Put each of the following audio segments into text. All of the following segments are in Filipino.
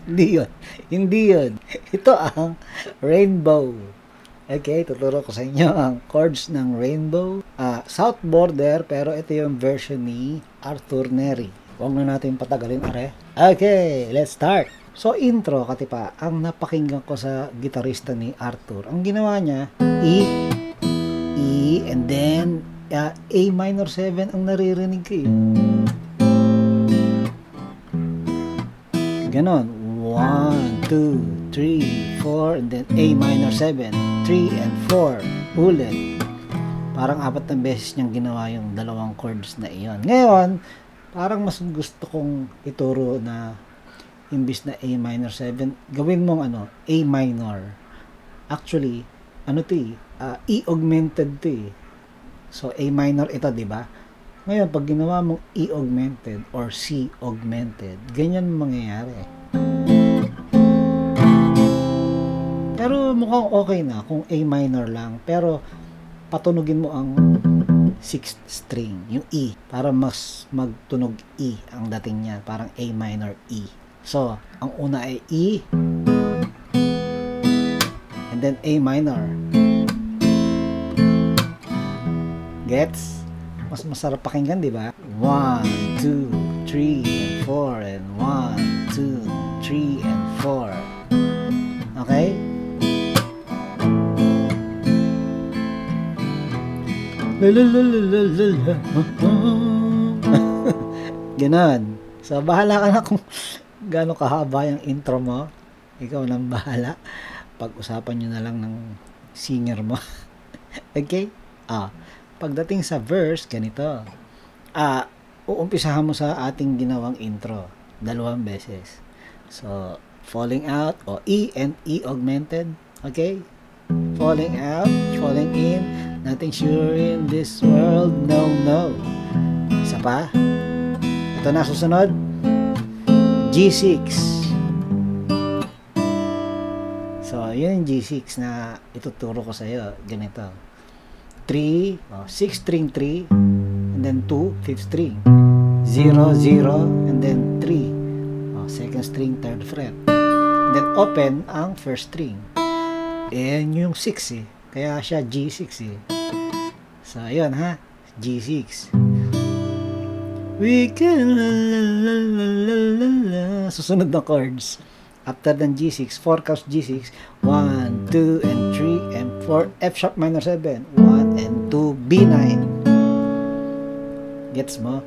Hindi yun. Hindi yun. Ito ang rainbow. Okay, tuturo ko sa inyo ang chords ng rainbow. South border, pero ito yung version ni Arthur Neri. Huwag na natin patagalin, are. Okay, let's start. So, intro, katipa, ang napakinggan ko sa gitarista ni Arthur, ang ginawa niya, E, and then, A minor 7 ang naririnig ko eh. Ganon. 1, 2, 3, 4, and then A minor 7, 3 and 4, ulit. Parang 4 na beses niyang ginawa yung dalawang chords na iyon. Ngayon, parang mas gusto kong ituro na imbis na A minor 7, gawin mong A minor. Actually, E augmented to eh. So, A minor ito, di ba? Ngayon, pag ginawa mong E augmented or C augmented, ganyan mangyayari. Pero mukhang okay na kung A minor lang. Pero patunugin mo ang 6th string, yung E, para mas magtunog E ang dating niya. Parang A minor E. So, ang una ay E, and then A minor. Gets? Mas masarap pakinggan, di ba? 1, 2, 3, and 4, and 1, 2, 3, and 4. Okay? Ganon. So, bahala ka na kung gaano kahaba yung intro mo. Ikaw nang bahala. Pag-usapan nyo na lang ng singer mo. Okay? Pagdating sa verse, ganito. Uumpisahan mo sa ating ginawang intro. 2 beses. So, falling out, o E and E augmented. Okay? Falling out, falling in, nothing sure in this world, no, no. Isa pa. Ito na susunod. G6. So, yun yung G6 na ituturo ko sa iyo. Ganito. 3, 6 string 3, and then 2, 5th string. 0, 0, and then 3. 2nd string, 3rd fret. And then open ang 1st string. And yung 6 eh. Kaya siya G6 eh. So, ayun ha. G6. We can susunod na chords. After ng G6, 4 counts G6. 1, 2, and 3, and 4. F sharp minor 7. 1 and 2, B9. Gets mo?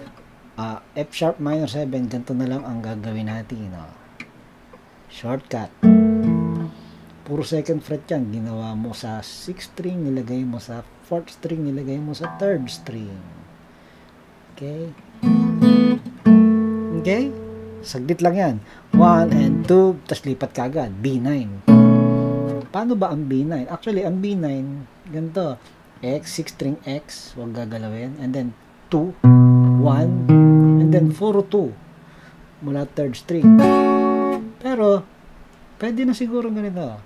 F sharp minor 7. Ganito na lang ang gagawin natin. Shortcut. Puro 2nd fret yan. Ginawa mo sa 6th string, nilagay mo sa 4th string, nilagay mo sa 3rd string. Okay? Okay? Saglit lang yan. 1 and 2, tas lipat ka agad. B9. Paano ba ang B9? Actually, ang B9, ganito. X, 6 string X, huwag gagalawin. And then 2, 1, and then 4, 2. Mula 3rd string. Pero, pwede na siguro ganito.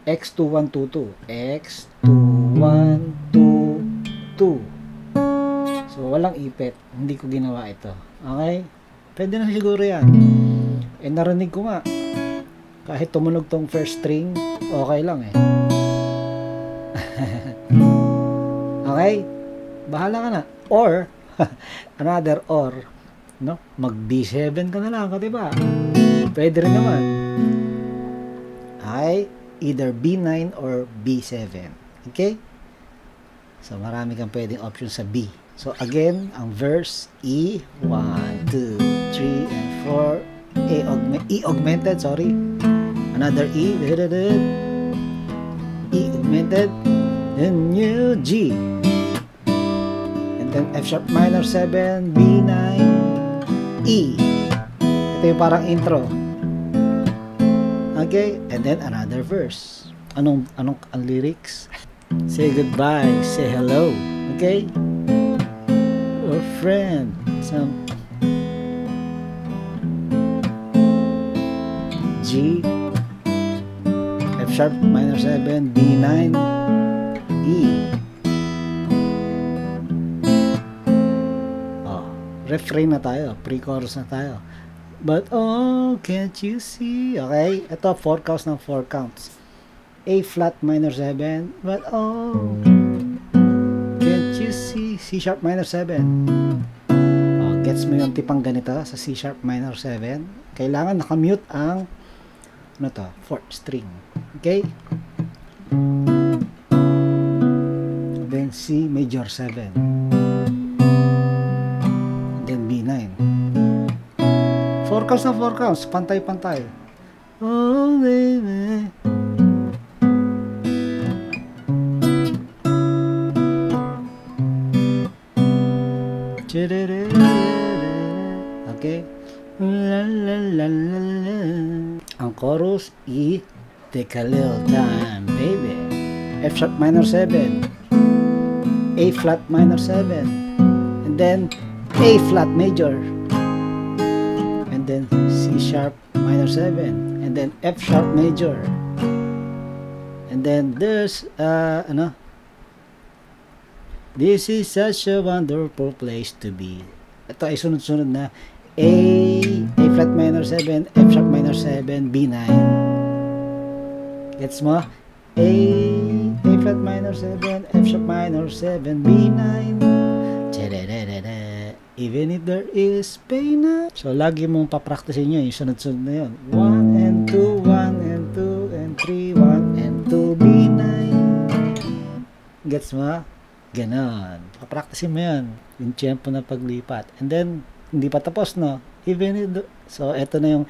X, 2, 1, 2, 2. X, 2, 1, 2, 2. So, walang ipit. Hindi ko ginawa ito. Okay? Pwede na siguro yan. Narinig ko nga. Kahit tumunog tong 1st string, okay lang eh. Okay? Bahala ka na. Or, another or, no? Mag B7 ka na lang, diba? Pwede rin naman. Okay? Either B9 or B7. Okay? So, marami kang pwedeng option sa B. So, again, ang verse, E, 1, 2, 3, and 4. E augmented, sorry. Another E. E augmented. Then new G. And then F sharp minor 7, B9, E. Ito yung parang intro. Okay? And then another verse. Anong ang lyrics? Say goodbye, say hello. Okay? Or friend. G, F sharp minor 7, B9, E. Refrain na tayo, pre-chorus na tayo. But oh, can't you see? Okay, ito 4 counts ng 4 counts. A flat minor 7. But oh, can't you see? C sharp minor 7. Oh, gets mo yung tipang ganito sa C sharp minor 7. Kailangan nakamute ang ano to, 4th string. Okay? Then C major 7. Then B9. 4 counts na 4 counts. Pantay-pantay. Oh, baby. Okay. La, la, la, la, la. Ang chorus, E. Take a little time, baby. F sharp minor 7. A flat minor 7. And then A flat major. And then C sharp minor 7. And then F sharp major. And then there's ano? This is such a wonderful place to be. Ito ay sunod-sunod na A flat minor 7, F sharp minor 7, B9. Gets mo? A flat minor 7, F sharp minor 7, B9. Even if there is pain na. So lagi mong papraktisin nyo yung sunod-sunod na yun. 1 and 2, 1 and 2 and 3, 1 and 2, B9. Gets mo? Ganon. Papraktisin mo yan. Yung tempo na paglipat. And then, hindi pa tapos, no? Even if so, eto na yung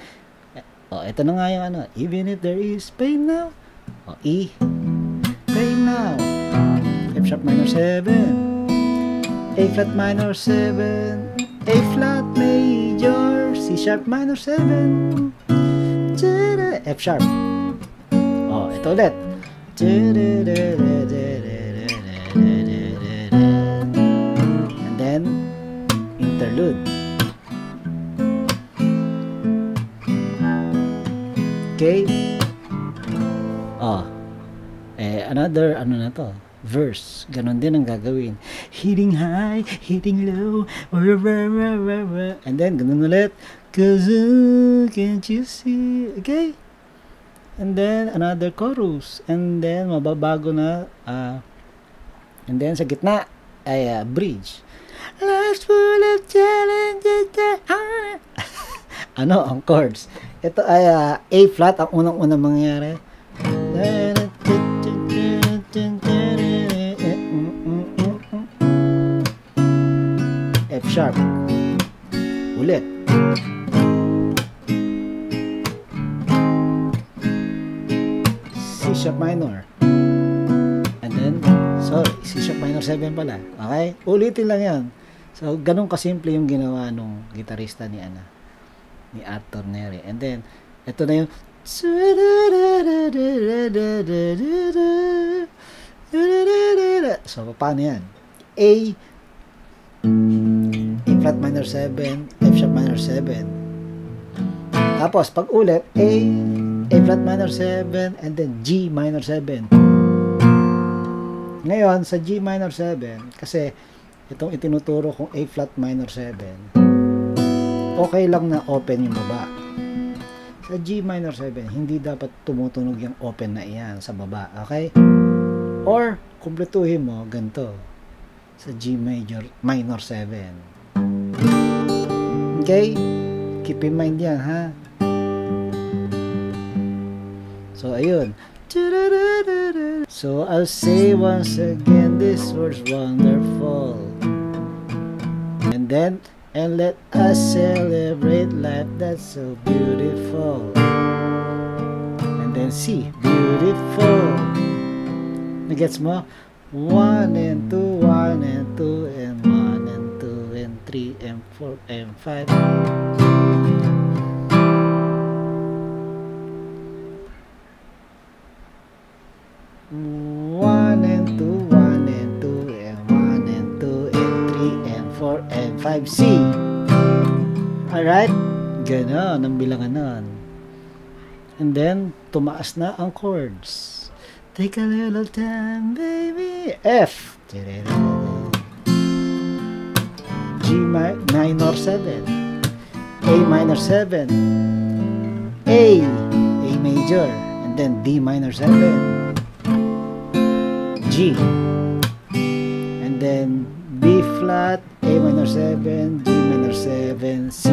eto na nga yung ano. Even if there is pain now. E. Pain now. F sharp minor 7. A flat minor 7. A flat major. C sharp minor 7. F sharp. Ito ulit. And then, interlude. Okay? Another, ano na to? Verse. Ganon din ang gagawin. Hitting high, hitting low, and then, ganon ulit. 'Cause can't you see? Okay? And then, another chorus. And then, mababago na, and then, sa gitna, ay bridge. Life's full of challenges. Ano, ang chords. Ito ay A flat, ang unang-unang mangyari. F sharp. Ulit. C sharp minor. And then, sorry, C sharp minor 7 pala. Okay? Ulitin lang yan. So, ganun kasimple yung ginawa nung gitarista ni ni Arthur Neri. And then, ito na yung so, paano yan? A flat minor 7, F sharp minor 7. Tapos, pag ulit, A flat minor 7, and then G minor 7. Ngayon, sa G minor 7, kasi itong itinuturo kong A flat minor 7, okay lang na open yung baba. Sa G minor 7, hindi dapat tumutunog yung open na iyan sa baba. Okay? Or, kumpletuhin mo, ganito. Sa G minor 7. Okay? Keep in mind yan, ha? So, ayun. So, I'll say once again, this word's wonderful. And then, and let us celebrate life that's so beautiful. And then C, beautiful. Nagets mo? 1 and 2, 1 and 2, and 1 and 2, and 3, and 4, and 5. One and two, one and two, and 1 and 2, and 3, and 4, and 5. C. Alright? Ganon ang bilangan nun. And then, tumaas na ang chords. Take a little time, baby. F. G minor 7. A A minor 7, A major, and then D minor 7, G, and then B flat, A minor 7, G minor 7, C.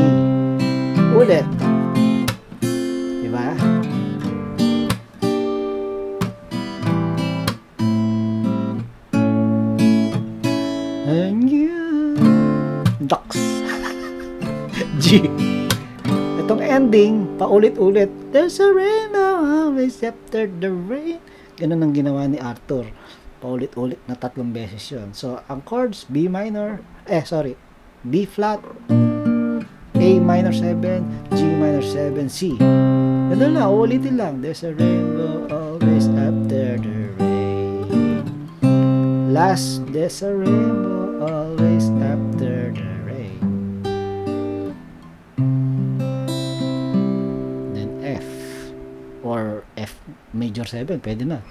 Ulit. Diba? And you, ducks. G. Itong ending, paulit-ulit. There's a rainbow always after the rain. Ganun ang ginawa ni Arthur. Paulit-ulit na 3 beses yun. So, ang chords, B flat, A minor 7, G minor 7, C. Ganun na, ulitin lang. There's a rainbow always after the rain. Last, there's a rainbow always after the rain. Then F or F major 7, pwede na.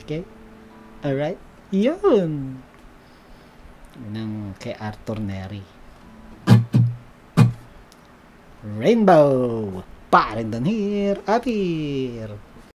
Okay? Alright? Yun! Ng kay Arthur Neri. Rainbow! Parin dan here, appear!